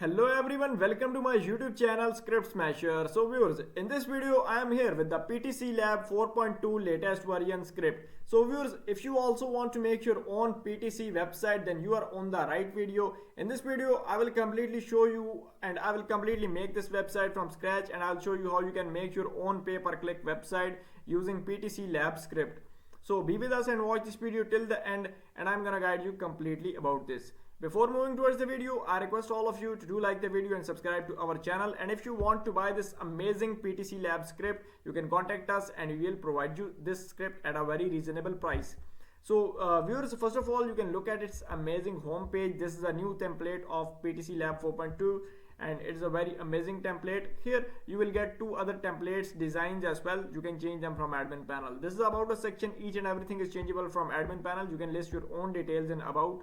Hello everyone, welcome to my YouTube channel Script Smasher. So viewers, in this video I am here with the PtcLab 4.2 latest version script. So viewers, if you also want to make your own PTC website, then you are on the right video. In this video I will completely show you and I will completely make this website from scratch, and I'll show you how you can make your own pay-per-click website using PtcLab script. So be with us and watch this video till the end, and I'm gonna guide you completely about this. Before moving towards the video, I request all of you to do like the video and subscribe to our channel. And if you want to buy this amazing PtcLab script, you can contact us and we will provide you this script at a very reasonable price. So viewers, first of all, you can look at its amazing homepage. This is a new template of PtcLab 4.2 and it's a very amazing template. Here you will get two other templates designs as well. You can change them from admin panel. This is about a section. Each and everything is changeable from admin panel. You can list your own details in about.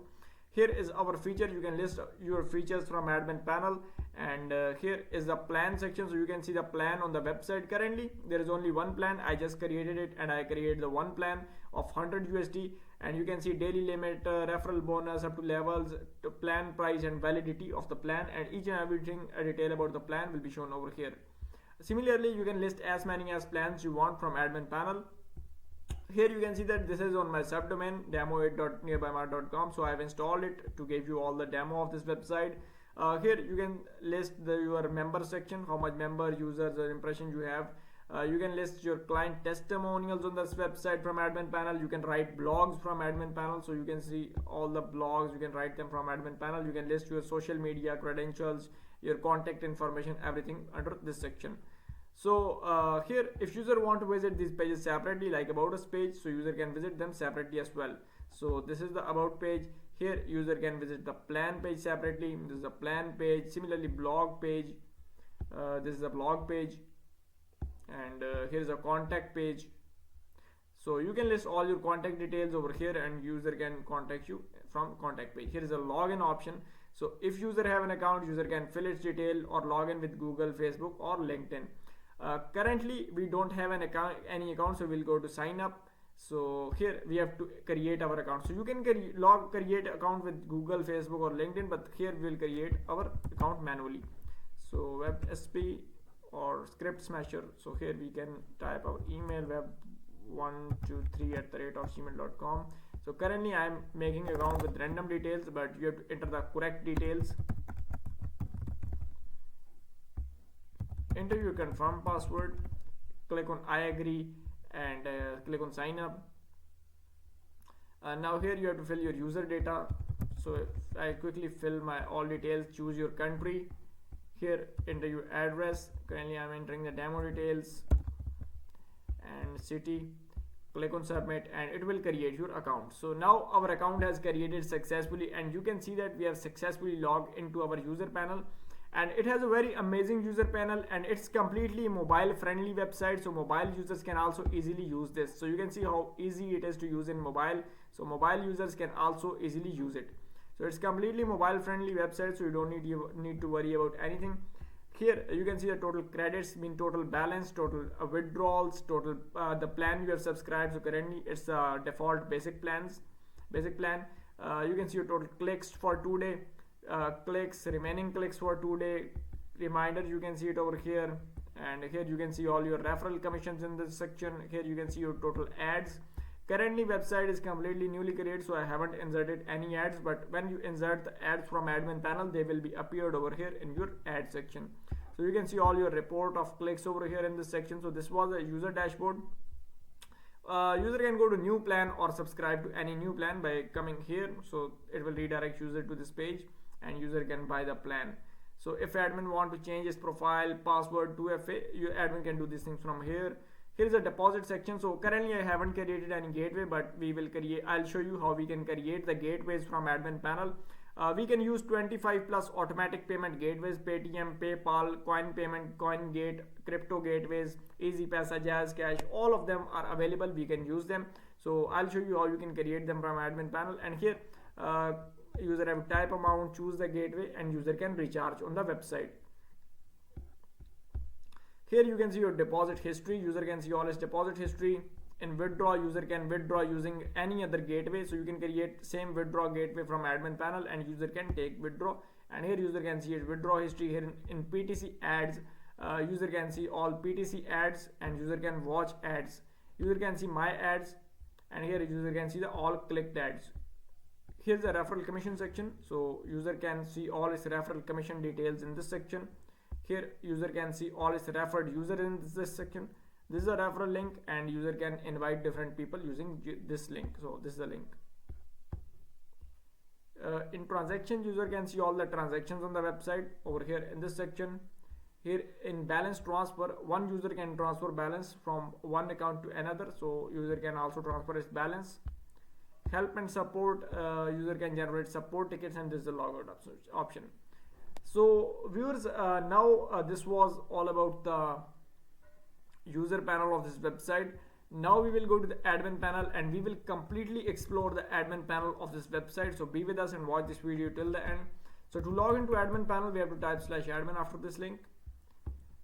Here is our feature. You can list your features from admin panel, and here is the plan section. So you can see the plan on the website. Currently there is only one plan. I just created it and I created the one plan of 100 USD, and you can see daily limit, referral bonus up to levels, to plan price and validity of the plan, and each and everything a detail about the plan will be shown over here. Similarly, you can list as many as plans you want from admin panel. Here you can see that this is on my subdomain demo8.nearbymart.com. So I have installed it to give you all the demo of this website. Here you can list your member section, how much member, users or impression you have. You can list your client testimonials on this website from admin panel. You can write blogs from admin panel, so you can see all the blogs, you can write them from admin panel. You can list your social media credentials, your contact information, everything under this section. So here, if user want to visit these pages separately, like about us page, so user can visit them separately as well. So this is the about page. Here user can visit the plan page separately. This is the plan page. Similarly, blog page. This is a blog page, and here is a contact page. So you can list all your contact details over here, and user can contact you from contact page. Here is a login option. So if user have an account, user can fill its detail or log in with Google, Facebook or LinkedIn. Currently we don't have any account, so we'll go to sign up. So here we have to create our account. So you can create account with Google, Facebook or LinkedIn, but here we'll create our account manually. So WebSP or Script Smasher. So here we can type our email web123@gmail.com. So currently I am making account with random details, but you have to enter the correct details. Enter your confirm password, click on I agree, and click on sign up. Now here you have to fill your user data. So I quickly fill my all details, choose your country. Here enter your address. Currently I am entering the demo details and city. Click on submit and it will create your account. So now our account has created successfully, and you can see that we have successfully logged into our user panel. And it has a very amazing user panel, and it's completely mobile friendly website, so mobile users can also easily use this. So you can see how easy it is to use in mobile, so mobile users can also easily use it. So it's completely mobile friendly website, so you don't need to worry about anything. Here you can see the total credits, mean total balance, total withdrawals, total the plan you have subscribed. So currently it's default basic plan. You can see your total clicks for today, clicks, remaining clicks for today, reminder, you can see it over here. And here you can see all your referral commissions in this section. Here you can see your total ads. Currently website is completely newly created, so I haven't inserted any ads, but when you insert the ads from admin panel, they will be appeared over here in your ad section. So you can see all your report of clicks over here in this section. So this was a user dashboard. User can go to new plan or subscribe to any new plan by coming here. So it will redirect user to this page, and user can buy the plan. So if admin want to change his profile, password, 2FA, your admin can do these things from here. Here is a deposit section. So currently I haven't created any gateway, but we will create. I'll show you how we can create the gateways from admin panel. We can use 25 plus automatic payment gateways: Paytm, PayPal, Coin Payment, CoinGate, Crypto Gateways, EasyPaisa, Jazz Cash. All of them are available. We can use them. So I'll show you how you can create them from admin panel. And here user have type amount, choose the gateway, and user can recharge on the website. Here you can see your deposit history. User can see all his deposit history. In withdraw, user can withdraw using any other gateway. So you can create same withdraw gateway from admin panel, and user can take withdraw and here user can see its withdraw history. Here in PTC ads, user can see all PTC ads, and user can watch ads. User can see my ads, and here user can see the all clicked ads. Here's the referral commission section, so user can see all its referral commission details in this section. Here user can see all its referred user in this section. This is a referral link, and user can invite different people using this link. So this is the link. In transactions, user can see all the transactions on the website over here in this section. Here in balance transfer, one user can transfer balance from one account to another, so user can also transfer its balance. Help and support, user can generate support tickets, and this is the logout option. So viewers, now this was all about the user panel of this website. Now we will go to the admin panel, and we will completely explore the admin panel of this website. So be with us and watch this video till the end. So to log into admin panel, we have to type /admin after this link.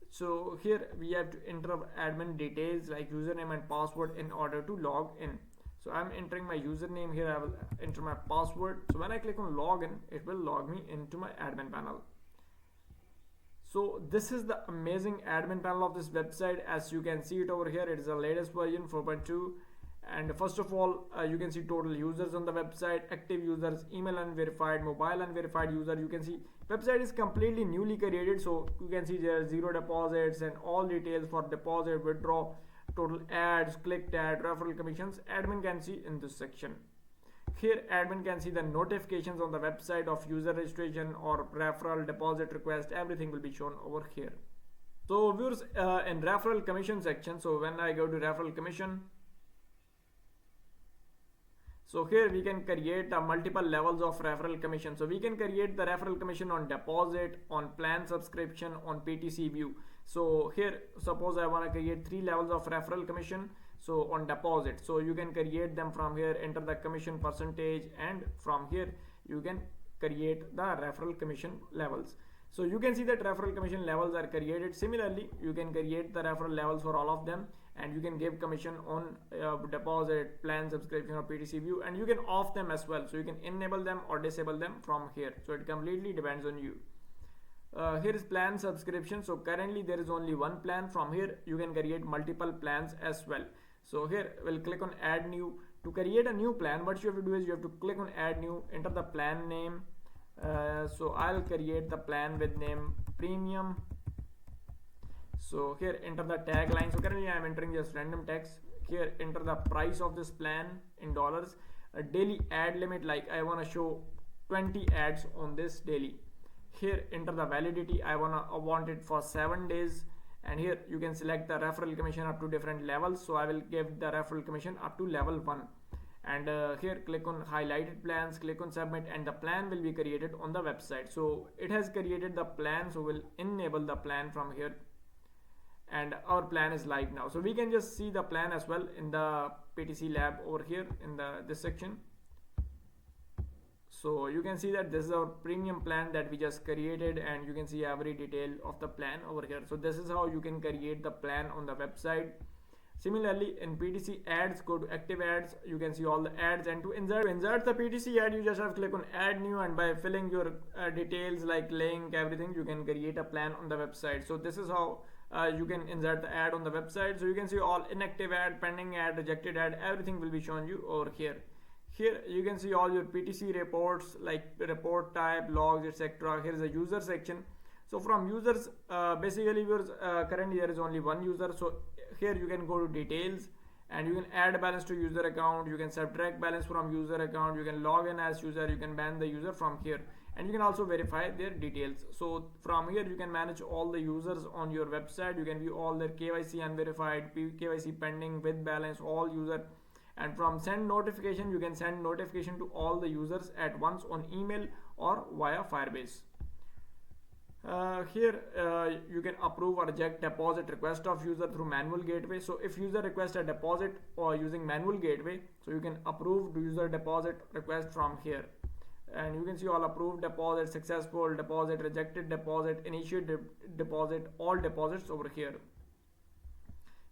So here we have to enter admin details like username and password in order to log in. So I'm entering my username here. I will enter my password. So when I click on login, it will log me into my admin panel. So this is the amazing admin panel of this website. As you can see it over here, it is the latest version 4.2. And first of all, you can see total users on the website, active users, email unverified, mobile unverified user. You can see website is completely newly created. So you can see there are 0 deposits and all details for deposit, withdraw, total ads, clicked ad, referral commissions. Admin can see in this section. Here admin can see the notifications on the website of user registration or referral, deposit request. Everything will be shown over here. So viewers, in referral commission section, so when I go to referral commission, so here we can create multiple levels of referral commission. So we can create the referral commission on deposit, on plan subscription, on PTC view. So here suppose I want to create 3 levels of referral commission. So on deposit, so you can create them from here, enter the commission percentage, and from here you can create the referral commission levels. So you can see that referral commission levels are created. Similarly, you can create the referral levels for all of them, and you can give commission on deposit, plan subscription, or PTC view, and you can off them as well. So you can enable them or disable them from here. So it completely depends on you. Here is plan subscription. So currently there is only one plan. From here you can create multiple plans as well. So here we'll click on add new. To create a new plan, what you have to do is you have to click on add new, enter the plan name. So I'll create the plan with name premium. So here enter the tagline. So currently I am entering just random text. Here enter the price of this plan in dollars. A daily ad limit, like I want to show 20 ads on this daily. Here enter the validity. I want it for 7 days. And here you can select the referral commission up to different levels. So I will give the referral commission up to level 1. And here click on highlighted plans, click on submit, and the plan will be created on the website. So it has created the plan, so we'll enable the plan from here, and our plan is live now. So we can just see the plan as well in the PtcLab over here in this section. So you can see that this is our premium plan that we just created, and you can see every detail of the plan over here. So this is how you can create the plan on the website. Similarly, in PTC ads, go to active ads. You can see all the ads, and to insert the PTC ad, you just have to click on add new, and by filling your details like link, everything, you can create a plan on the website. So this is how you can insert the ad on the website. So you can see all inactive ad, pending ad, rejected ad, everything will be shown you over here. Here you can see all your PTC reports like report type, logs, etc. Here is a user section. So from users, basically currently there is only one user. So here you can go to details, and you can add balance to user account, you can subtract balance from user account, you can log in as user, you can ban the user from here, and you can also verify their details. So from here you can manage all the users on your website. You can view all their KYC unverified, KYC pending, with balance, all user. And from send notification, you can send notification to all the users at once on email or via Firebase. Here you can approve or reject deposit request of user through manual gateway. So if user requests a deposit or using manual gateway, so you can approve the user deposit request from here, and you can see all approved deposit, successful deposit, rejected deposit, initiate deposit, all deposits over here.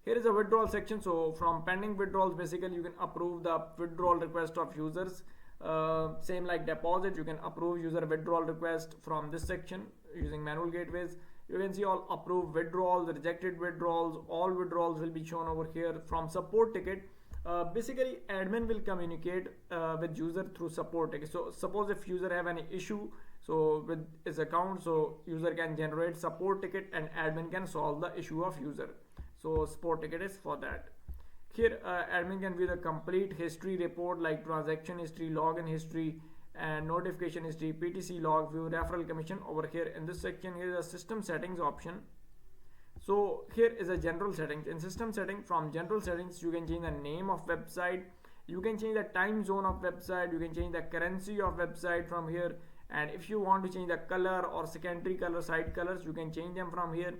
Here is a withdrawal section. So from pending withdrawals, basically you can approve the withdrawal request of users. Same like deposit, you can approve user withdrawal request from this section using manual gateways. You can see all approved withdrawals, rejected withdrawals, all withdrawals will be shown over here. From support ticket, basically admin will communicate with user through support ticket. So suppose if user have any issue so with his account, so user can generate support ticket and admin can solve the issue of user. So support ticket is for that. Here admin can view the complete history report like transaction history, login history, and notification history, PTC log, view referral commission. Over here in this section, here is a system settings option. So here is a general settings. In system setting, from general settings, you can change the name of website, you can change the time zone of website, you can change the currency of website from here, and if you want to change the color or secondary color, site colors, you can change them from here.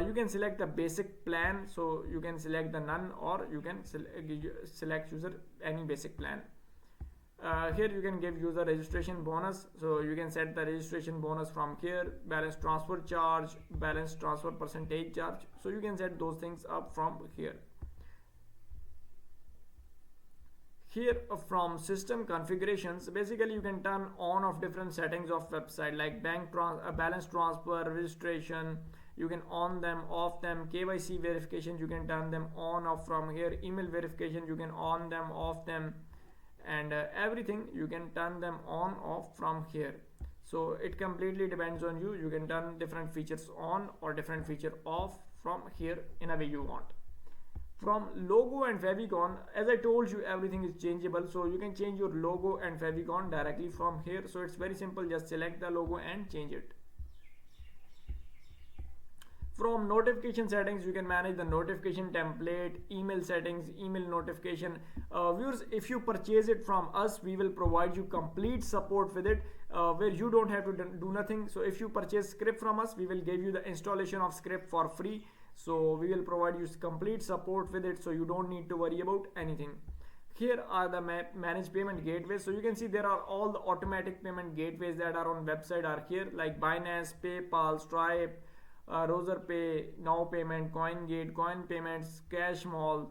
You can select the basic plan, so you can select the none, or you can select user any basic plan. Here you can give user registration bonus, so you can set the registration bonus from here, balance transfer charge, balance transfer percentage charge, so you can set those things up from here. Here from system configurations, basically you can turn on of different settings of website like balance transfer, registration, you can on them, off them, KYC verification, you can turn them on, off from here, email verification, you can on them, off them, and everything you can turn them on, off from here. So it completely depends on you. You can turn different features on or different feature off from here in a way you want. From logo and favicon, as I told you, everything is changeable, so you can change your logo and favicon directly from here. So it's very simple, just select the logo and change it. From notification settings, you can manage the notification template, email settings, email notification. Viewers, if you purchase it from us, we will provide you complete support with it, where you don't have to do nothing. So if you purchase script from us, we will give you the installation of script for free. So we will provide you complete support with it, so you don't need to worry about anything. Here are the managed payment gateways. So you can see there are all the automatic payment gateways that are on website are here, like Binance, PayPal, Stripe, Razorpay, Now Payment, CoinGate, Coin Payments, Cashmall.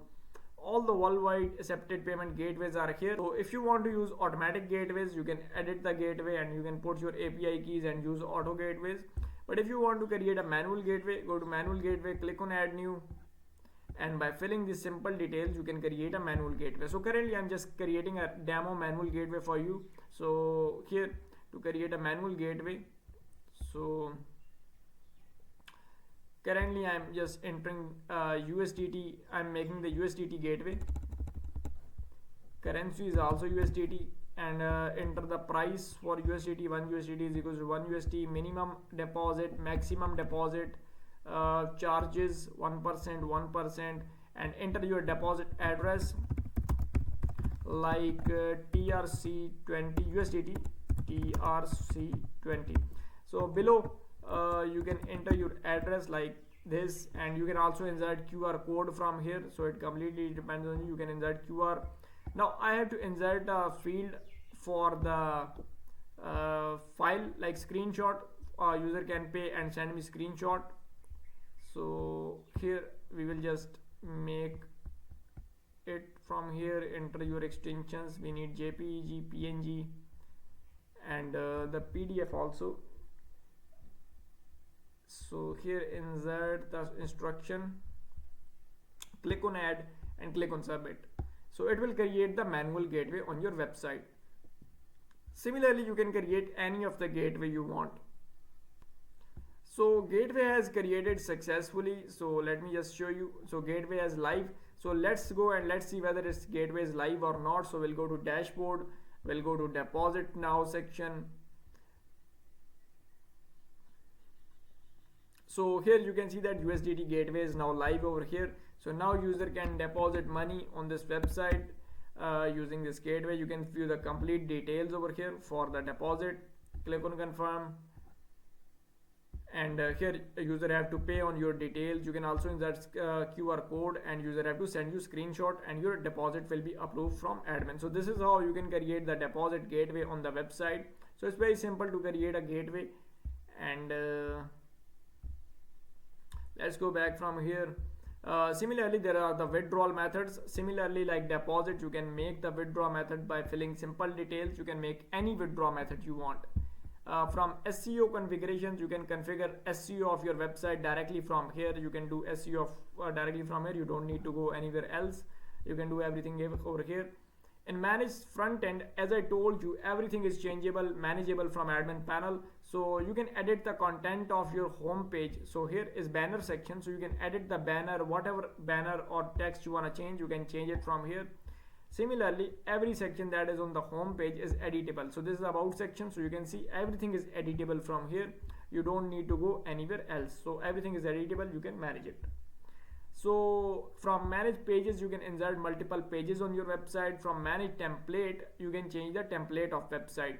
All the worldwide accepted payment gateways are here. So if you want to use automatic gateways, you can edit the gateway and you can put your API keys and use auto gateways. But if you want to create a manual gateway, go to manual gateway, click on add new, and by filling these simple details, you can create a manual gateway. So currently I'm just creating a demo manual gateway for you. So here to create a manual gateway, so currently I'm just entering USDT. I'm making the USDT gateway. Currency is also USDT, and enter the price for USDT. 1 USDT is equals to 1 USD. Minimum deposit, maximum deposit, charges 1%, and enter your deposit address like TRC20 USDT, TRC20. So below you can enter your address like this, and you can also insert QR code from here. So it completely depends on you. You can insert QR. Now I have to insert a field for the file like screenshot. User can pay and send me screenshot. So here we will just make it from here. Enter your extensions. We need JPEG, PNG, and the PDF also. So here insert the instruction, click on add and click on submit. So it will create the manual gateway on your website. Similarly, you can create any of the gateway you want. So gateway has created successfully. So let me just show you. So gateway is live. So let's go and let's see whether its gateway is live or not. So we'll go to dashboard, we'll go to deposit now section. So here you can see that USDT gateway is now live over here. So now user can deposit money on this website using this gateway. You can view the complete details over here for the deposit. Click on confirm, and here user have to pay on your details. You can also insert QR code, and user have to send you screenshot, and your deposit will be approved from admin. So this is how you can create the deposit gateway on the website. So it's very simple to create a gateway. And let's go back from here. Similarly, there are the withdrawal methods. Similarly, like deposit, you can make the withdrawal method by filling simple details. You can make any withdrawal method you want. From SEO configurations, you can configure SEO of your website directly from here. You can do SEO of, directly from here. You don't need to go anywhere else. You can do everything over here. In manage front end, as I told you, everything is changeable, manageable from admin panel. So you can edit the content of your home page. So here is banner section. So you can edit the banner, whatever banner or text you want to change, you can change it from here. Similarly, every section that is on the home page is editable. So this is about section. So you can see everything is editable from here. You don't need to go anywhere else. So everything is editable. You can manage it. So from manage pages, you can insert multiple pages on your website. From manage template, you can change the template of website.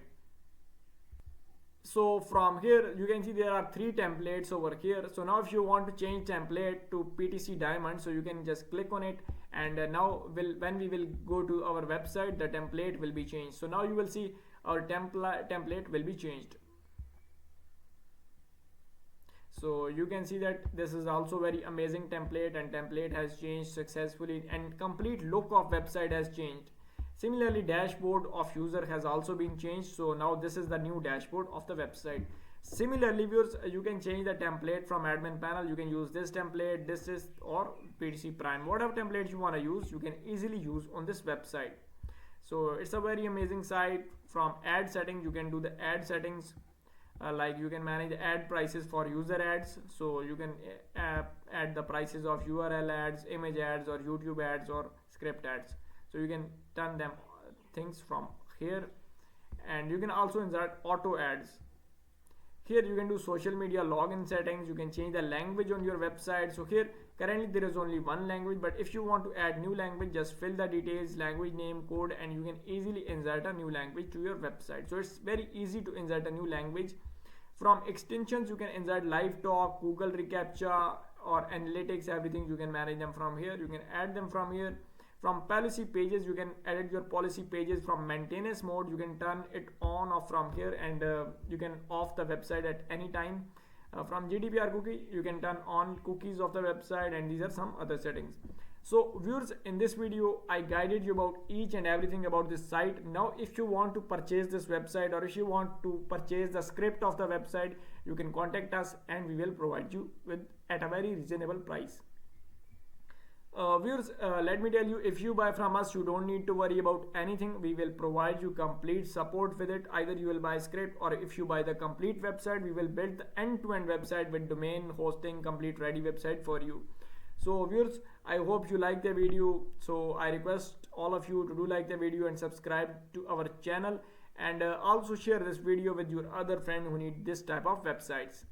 So from here, you can see there are 3 templates over here. So now if you want to change template to PTC Diamond, so you can just click on it, and now when we will go to our website, the template will be changed. So now you will see our template will be changed. So you can see that this is also very amazing template, and template has changed successfully, and complete look of website has changed. Similarly, dashboard of user has also been changed. So now this is the new dashboard of the website. Similarly, viewers, you can change the template from admin panel. You can use this template, this is, or PTC Prime, whatever template you want to use, you can easily use on this website. So it's a very amazing site. From ad settings, you can do the ad settings. Like you can manage the ad prices for user ads. So you can add the prices of URL ads, image ads, or YouTube ads, or script ads. So you can turn them things from here, and you can also insert auto ads. Here you can do social media login settings. You can change the language on your website. So here currently there is only one language, but if you want to add new language, just fill the details, language name, code, and you can easily insert a new language to your website. So it's very easy to insert a new language. From extensions, you can insert live talk, Google reCAPTCHA, or analytics, everything you can manage them from here. You can add them from here. From policy pages, you can edit your policy pages. From maintenance mode, you can turn it on or from here, and you can off the website at any time. From GDPR cookie, you can turn on cookies of the website, and these are some other settings. So viewers, in this video I guided you about each and everything about this site. Now if you want to purchase this website, or if you want to purchase the script of the website, you can contact us and we will provide you with at a very reasonable price. Viewers, let me tell you, if you buy from us, you don't need to worry about anything. We will provide you complete support with it. Either you will buy script, or if you buy the complete website, we will build the end-to-end website with domain, hosting, complete ready website for you. So viewers, I hope you like the video. So I request all of you to do like the video and subscribe to our channel, and also share this video with your other friend who need this type of websites.